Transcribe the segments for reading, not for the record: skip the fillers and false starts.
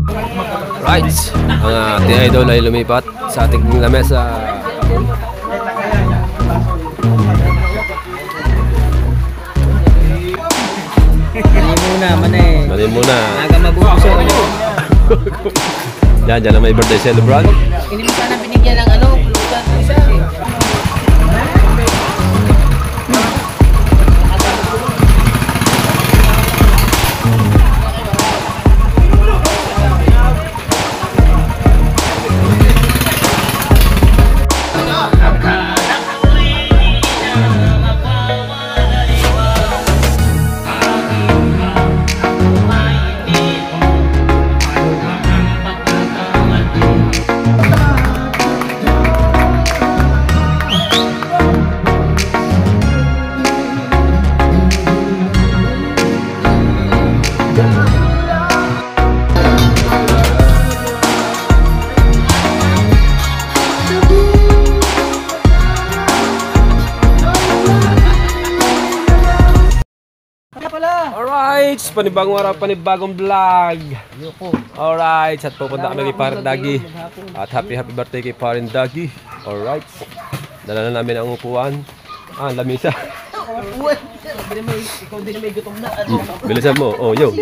Right, ang ating idol ay lumipat sa ating lamesa. Mali muna. Naga mabubuso. Yan lang may birthday celebrant. Hindi mo sana binigyan ng pulutan mo siya. Alright, panibagong araw, panibagong vlog. Alright, at pupunta kami kay Parin Dagi. At happy birthday kay Parin Dagi. Alright, dala na namin ang upuan. Lamisa. Ikaw din may gutom na. Bilisan mo, yo.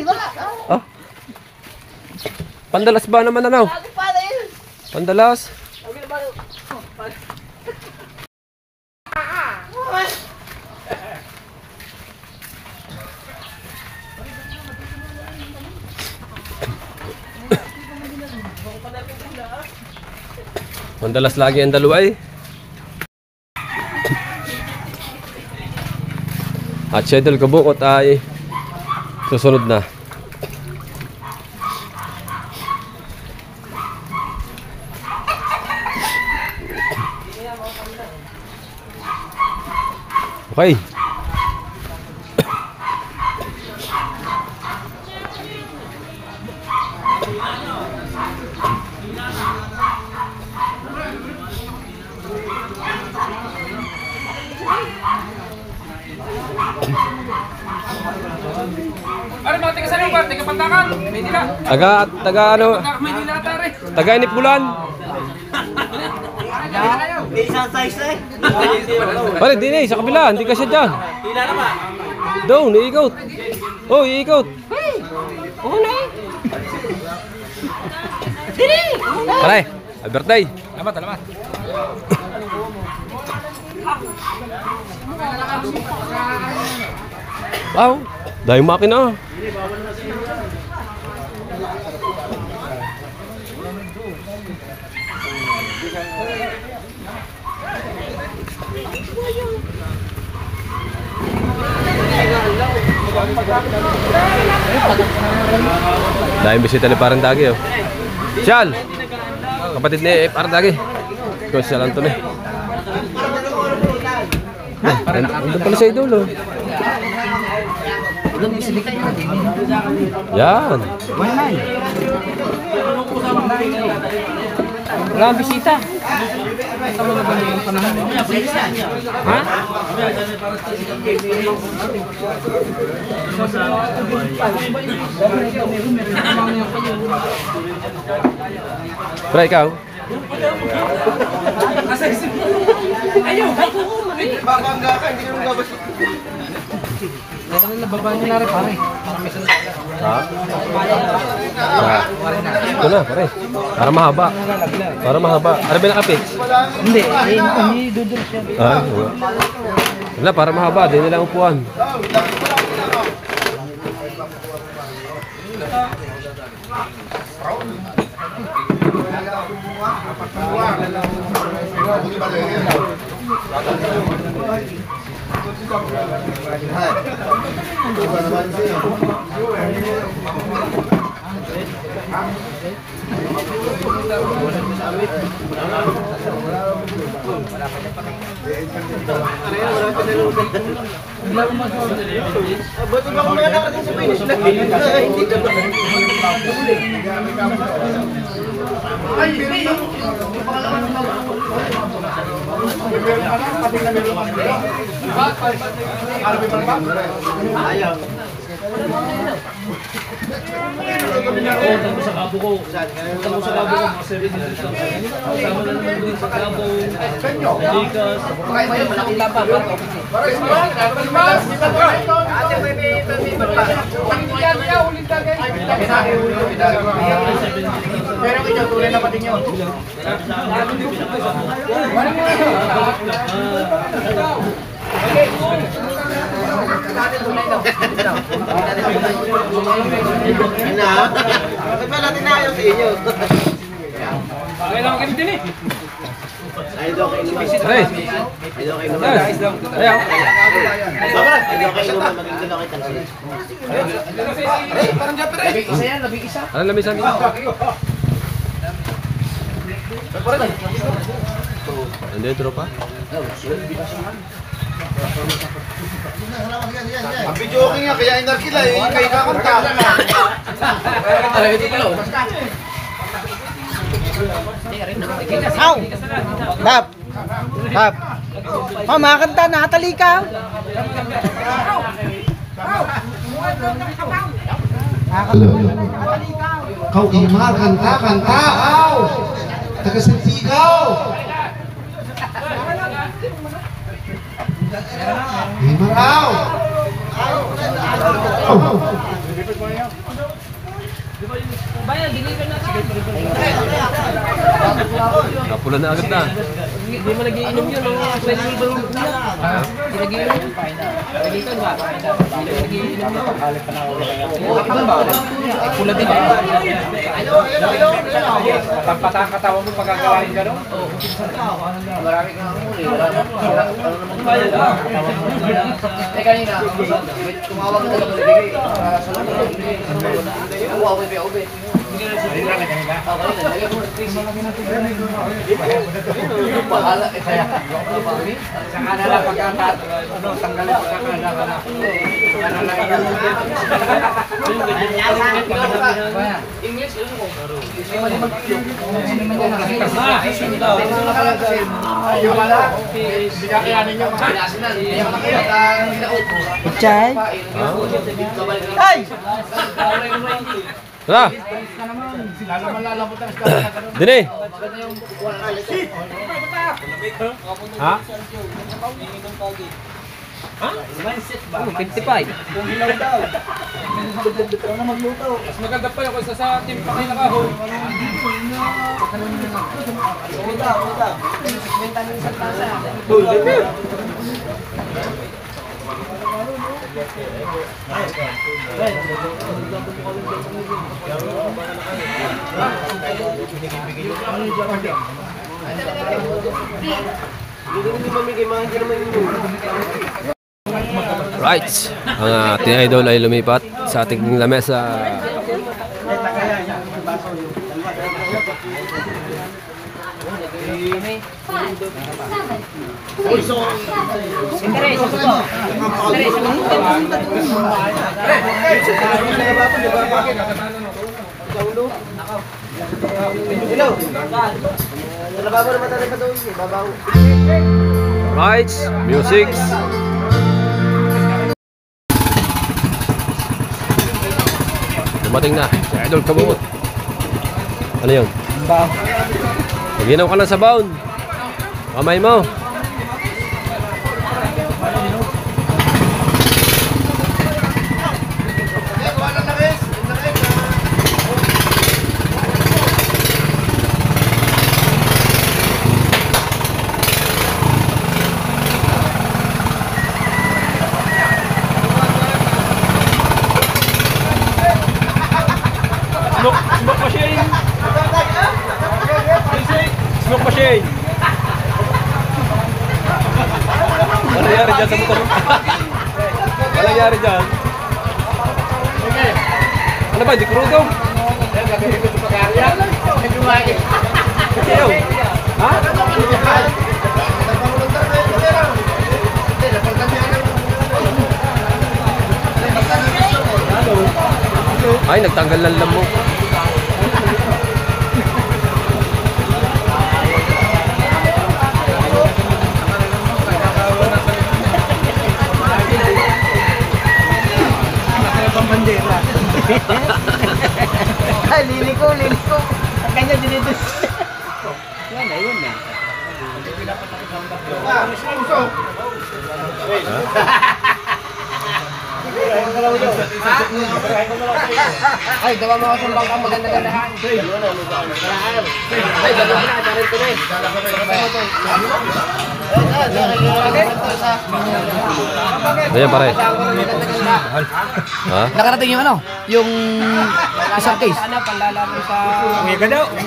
Pandalas ba naman Pandalas? Mandalas lagi ang dalawa eh. At si Idol Kabukot ay susunod na. Okay. Ano mga taga sa lugar? Taga Pantakan? Maynila? Taga ano? Maynila tare. Taga Inipulan. Isang size eh. Pare, di na sa kabila. Hindi kasi dyan. Hila na ba? Doon, iikot. Oh, iikot. Oo na eh. Pare, birthday. Salamat. Wow, dahil makina. Dahil bisita ni Parin Dagi oh. Siyal! Kapatid ni Parin Dagi. Ikaw siya lang ito na. Ito pala sa idol oh. Yan. Wala ang bisita. Ha? Pero ikaw? Ayaw! Babangga ka, hindi ka nung gabas. Nababa nila rin pare. Ha? Ito na, pare. Para mahaba. Ano ba nakapix? Hindi dudul siya. Wala, para mahaba. Di nila upuan. Ba't ba kung meron natin sa finish lang? Hindi ka ba? Ay, ayaw. Pero kita tuloy na pati nyo. Bakit ba natin ayaw sa inyo? Kailangan kami din eh. Ayaw kayo naman. Hey! Ayaw kayo naman. Ayaw! Ayaw kayo naman. Magiging na kita. Parang Japper eh. Isa yan, labing isa. Anong lamisan mo? Hindi, tropa. Ang video okay nga, kaya inarkila eh, kayo kakanta. Aw! Tap! Tap! Oh, makakanta, nakatali ka. Kau Imar, kanta, kanta, aw! Taga-Santigaw! Imar, aw! Napula na agad na. Hindi mo nagiinom yun, mga 20 ba yung kuya? Hindi nagiinom yun. Dito ba? Hindi nagiinom yun. Pula din ba? Pampatang katawan mo pagkakalain ka no? Marami kang huli. Eh kanina, tumawag ka na maligay. Sa lalo. Tumawag ka ube. Bahala eh kaya. Sa kanila pagkakat, ano, tanggalin pagkakala ka na. English yun mo. Yung wala, binakayanin nyo mga. Chay? Ay! Tara! Dini! Ha? Ha? 55. Mas maganda pa yung isa sa team pa kayo nakahol. Right! Ang ating idol ay lumipat sa ating lamesa. Right! Music! Dumating na si Idol Kabungot. Ano yun? Mag-inaw ka ng sabaon. Kamay mo. Smoke machine! Smoke machine! Ano nangyari dyan sa motor? Ano nangyari dyan? Ano ba? Hindi crudo? Ayaw. Ha? Ay, nagtanggal ng lamok. Kanya dinitis. Yan na, yun na. Ay, gawa mo kasi bangka maganda-gandahan. Ay, gano'n na, darin ko rin. Ayan pare. Ha? Nakarating yung ano? Yung isang case. Ano, panlalaman sa...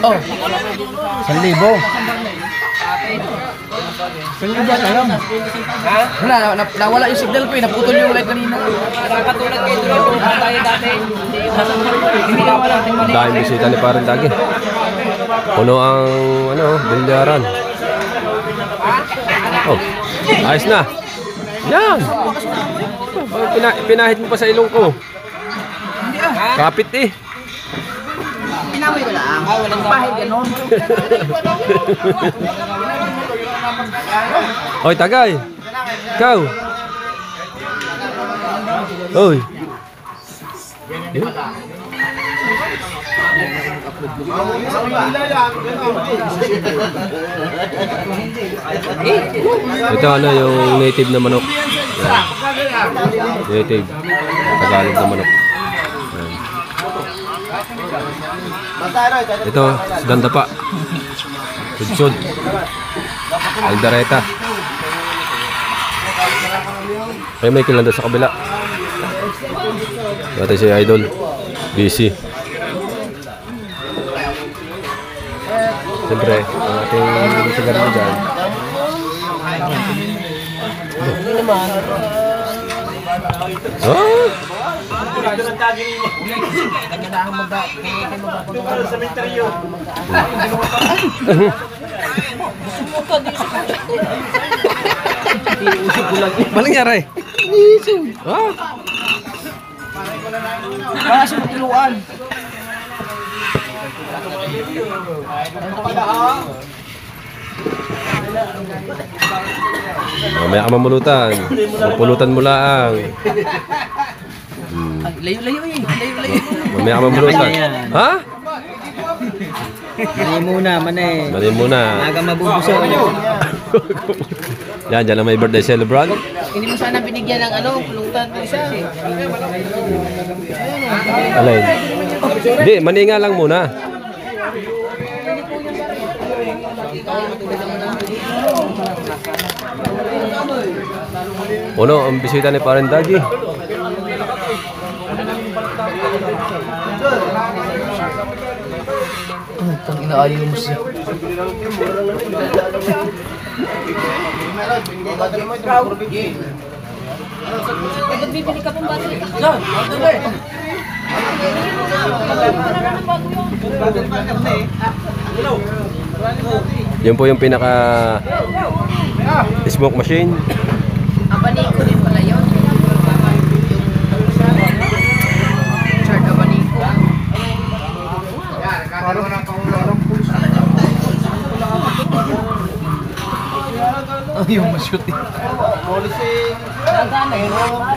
Oh. 1,000. Wala, nawala yung signal ko eh. Naputol yung light kanina. Katulad kayo doon, kung tayo dati, hindi naman natin mali. Dahil bisita ni Parang Dagi. Puno ang ano, bilyaran. Oh, ayos na. Yan. Oh, pinahit mo pa sa ilong ko. Kapit eh. Pinamoy ko lang. Walang Bahay ganon. Oy, Tagay. Ikaw. Oy. Ito ano yung native na manok. Yan. Native. Tagalog na manok. Yan. Ito, ganda pa. Sudsud. Aldareta. Ay, may kilala sa kabila. Dati si Idol. Busy. Siyempre, ang ating sigarilyo dyan. Oh! Anong nangyari? Ah? Para sa matuluan. Mamaya ka mamulutan. Mapulutan mo lang. Layo-layo eh. Layo-layo. Mamaya ka mamulutan. Ha? Mali muna, manay. Mali muna. Aga mabubuso. Yan, dyan ang may birthday celebrant. Hindi mo sana binigyan ng ano, pulutan ko isa. Alay. Hindi, maninga lang muna. Uno, ang bisita ni Parang Dagi. Itong inaayaw mo siya. Bibili ka pang bago. Yun po yung pinaka smoke machine. Abaniko din pala yun. Chart abaniko. Yung ma-shoot eh.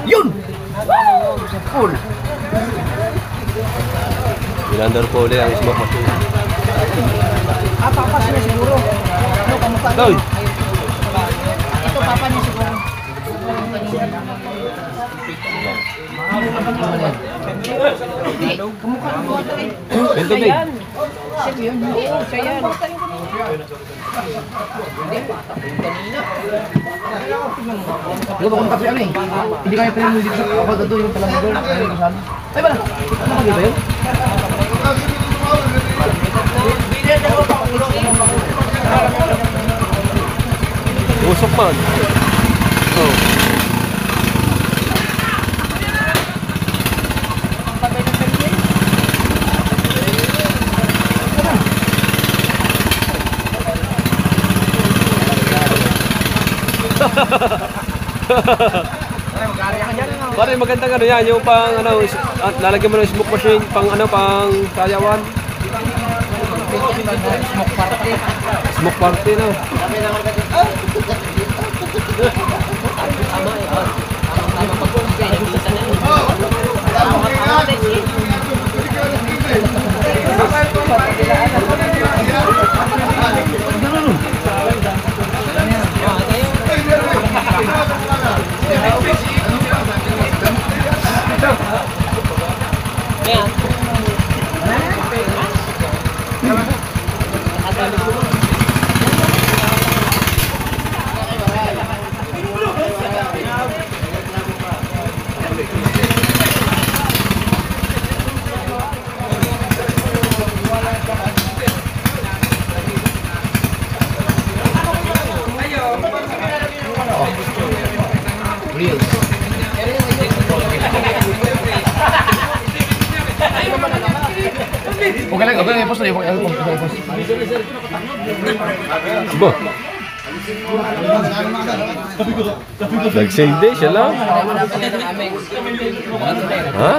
Yun! Full! Pinandar po ulit ang smoke machine. Papas na siguro. Ano, kamukha? Toy! Ito papa niya siguro. Yung tubig. Siya yun. Hindi, siya yan. Di ba kung kasi ano eh? Hindi kaya pala music sa kapag ito yung talang girl. Ay pala! Ano ka ba yun? Usok man. Oh. Pare, magandang ano yan, yung pang ano, at lalagyan mo ng smoke machine, pang ano, pang sayawan. Smoke party. Smoke party na. Okay lang, post na post. Bo. Nag-save day siya lang. Ha?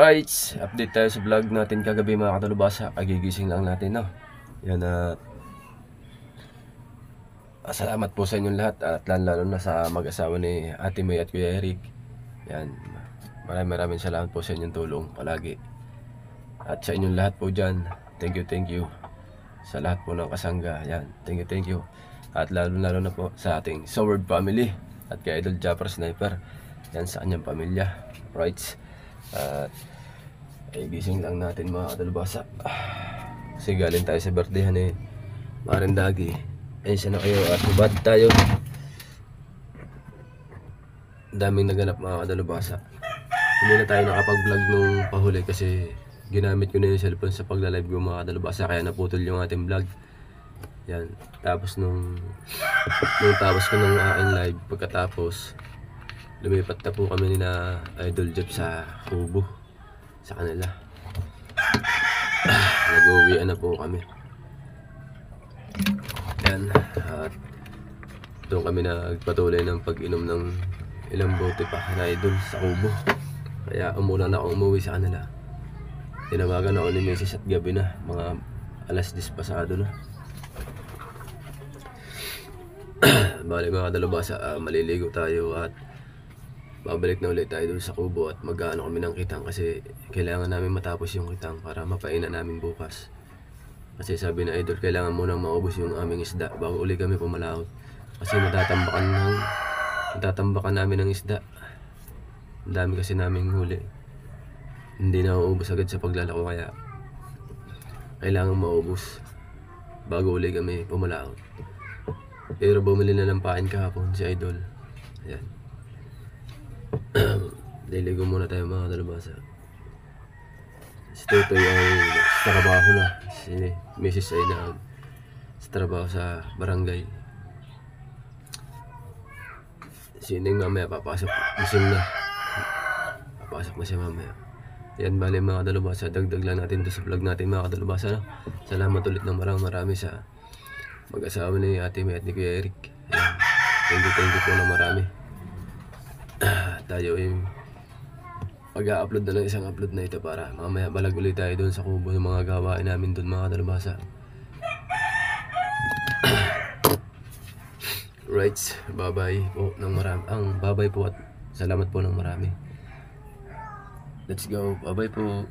Right, update tayo sa vlog natin kagabi mga kadalubasa. Kagigising lang natin, no? Yan at salamat po sa inyong lahat at lalo na sa mag-asawa ni Ate May at Kuya Eric. Yan, maraming salamat po sa inyong tulong palagi. At sa inyong lahat po dyan, thank you sa lahat po ng kasangga. Yan, thank you. At lalo na po sa ating Sword family at kay Idol Japper Sniper. Yan sa kanyang pamilya. Right. At gising lang natin mga kadalubasa. Kasi galing tayo sa birthday ni Parindagi. Ayun siya na kayo at hubad tayo. Daming naganap mga kadalubasa. Hindi na tayo nakapag-vlog nung pahuli kasi ginamit ko na yung cellphone sa pagla-live ko mga kadalubasa. Kaya naputol yung ating vlog. Yan. Tapos nung tapos ko ng aking live, pagkatapos lumipat na po kami ni na Idol Jeff sa Kubo sa kanila. Nag-uwian na po kami. Yan. At doon kami nagpatuloy ng pag-inom ng ilang bote pa na Idol sa Kubo. Kaya umuna na akong umuwi sa kanila. Tinawagan ako ni Mrs. at gabi na, mga alas 10 pasado na. Bali mga kadalubasa, maliligo tayo at babalik na ulit tayo doon sa Kubo at mag-ano kami ng kitang kasi kailangan namin matapos yung kitang para mapainan namin bukas. Kasi sabi na Idol, kailangan munang maubos yung aming isda bago uli kami pumalahot. Kasi natatambakan namin ng isda. Ang dami kasi naming huli. Hindi na maubos agad sa paglalako kaya kailangan maubos bago uli kami pumalahot. Pero bumili na ng pain kahapon si Idol. Ayan. Liligo muna tayo mga kadalubasa. Si Totoy ay sa trabaho na. Si Mrs. ay sa trabaho sa barangay. Si Ning mamaya papasok. Gising na. Papasok na siya mamaya. Yan bali mga kadalubasa. Dagdag lang natin ito sa vlog natin mga kadalubasa. Salamat ulit ng marami sa mag-asawa ni Ate May at ni Kuya Eric. Ayan. Thank you po ng marami. Tayo ay mag-a-upload na ng isang upload na ito para mamaya balag ulit tayo doon sa Kubo ng mga gawain namin doon mga kadalubasa. Right, bye-bye po ng marami. Bye-bye po at salamat po ng marami. Let's go, bye-bye po.